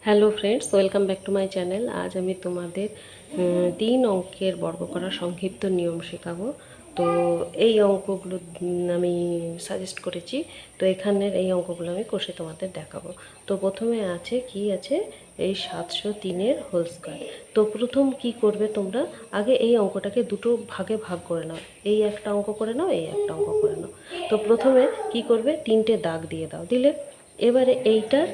Hello friends, welcome back to my channel. আজ আমি তোমাদের 3 অঙ্কের বর্গ করার সংক্ষিপ্ত নিয়ম শেখাবো। তো এই অঙ্কগুলো আমি সাজেস্ট করেছি। তো এখানের এই অঙ্কগুলো আমি কষে তোমাদের দেখাবো। তো প্রথমে আছে কি আছে, এই 703-এর হোল স্কয়ার। তো প্রথম কি করবে তোমরা, আগে এই অঙ্কটাকে দুটো ভাগে ভাগ করে নাও। এই একটা অঙ্ক করে নাও, এই একটা অঙ্ক করে নাও। তো প্রথমে কি করবে, 3টে দাগ দিয়ে দাও, দিলে এবারে এইটার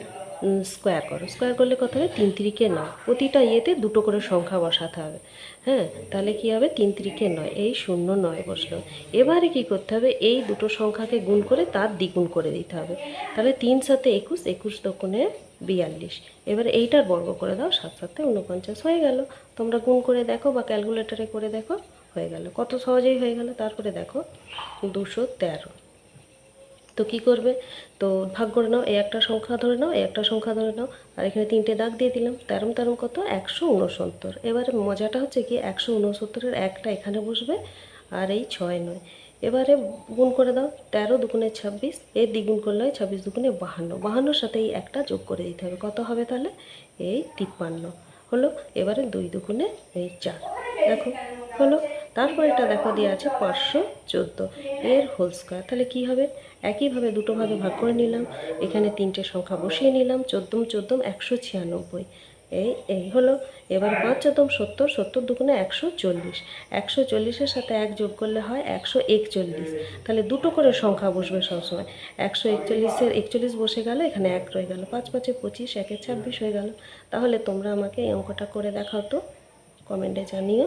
স্কোয়ার করো। স্কোয়ার করলে কত হবে, 3 × 9। প্রতিটা ইয়েতে দুটো করে সংখ্যা বসাতে হবে। হ্যাঁ, তাহলে কি হবে, 3 × 9, এই 0 9 বসলো। এবারে কি করতে হবে, এই দুটো সংখ্যাকে গুণ করে তার দ্বিগুণ করে দিতে হবে। তাহলে 3 7 21, 21 দোকানে 42। এবারে এইটার বর্গ করে দাও, 7 7 49 হয়ে গেল। তোমরা গুণ করে দেখো বা ক্যালকুলেটরে করে দেখো, হয়ে গেল। কত সহজেই হয়ে গেল। তারপরে দেখো 213। তো কী করবে, তো ভাগ করে নাও, এই একটা সংখ্যা ধরে নাও, এই একটা সংখ্যা ধরে নাও, আর এখানে 3টে দাগ দিয়ে দিলাম। তেরম তেরম কত, 169। এবারে মজাটা হচ্ছে কি, 169-এর একটা এখানে বসবে, আর এই 6 9। এবারে গুণ করে দাও, 13 2 26, এর দ্বিগুণ করলে হয় 26 2 52। 52-র সাথে এই একটা যোগ করে দিতে হবে, কত হবে তাহলে, এই 53 হলো। এবারে 2 2 এই 4, দেখো হলো। তারপর এটা দেখো দিয়ে আছে 514 এর হোল স্কয়ার। তাহলে কি হবে, একইভাবে দুটো ভাগে ভাগ করে নিলাম, এখানে 3টে সংখ্যা বসিয়ে নিলাম, 14 14 196। এই হলো। এবার 5 14 70, 70 2 140। 140-এর সাথে 1 যোগ করলে হয় 141। তাহলে দুটো করে সংখ্যা বসবে সবসময়। 141-এর 41 বসে গেল, এখানে 1 রয়ে গেল। 5 5 25, 1 26 হয়ে গেল। তাহলে তোমরা আমাকে এই অঙ্কটা করে দেখাও তো, কমেন্টে জানিও।